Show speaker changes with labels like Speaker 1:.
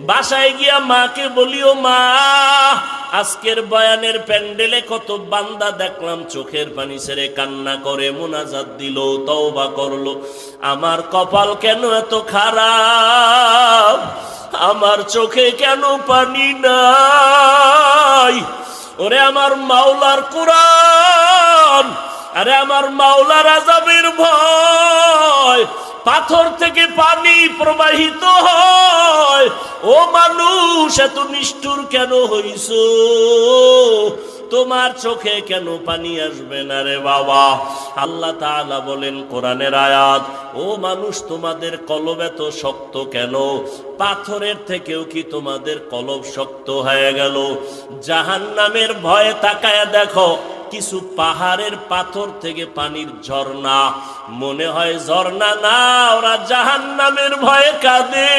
Speaker 1: বাসায় গিয়া মাকে বলিও, মা আজকের বয়ানের প্যান্ডেলে কত বান্দা দেখলাম চোখের পানি ছেড়ে কান্না করে মুনাজাত দিল, তওবা করলো, আমার কপাল কেন এত খারাপ, আমার চোখে কেন পানি নাই। ওরে আমার মাওলার কোরআন, আরে আমার মাওলার আযাবের ভয়, পাথর থেকে পানি প্রবাহিত হয়। ও মানুষ, এত নিষ্ঠুর কেন হইছো? তোমার চোখে কেন পানি আসবে না রে বাবা? আল্লাহ তাআলা বলেন কোরআনের আয়াত, ও মানুষ তোমাদের কলব এত শক্ত কেন? পাথরের থেকেও কি তোমাদের কলব শক্ত হয়ে গেল? জাহান্নামের ভয়ে তাকায়া দেখো, কিছু পাহাড়ের পাথর থেকে পানির ঝর্ণা, মনে হয় ঝর্ণা না, ওরা জাহান্নামের ভয়ে কাঁদে।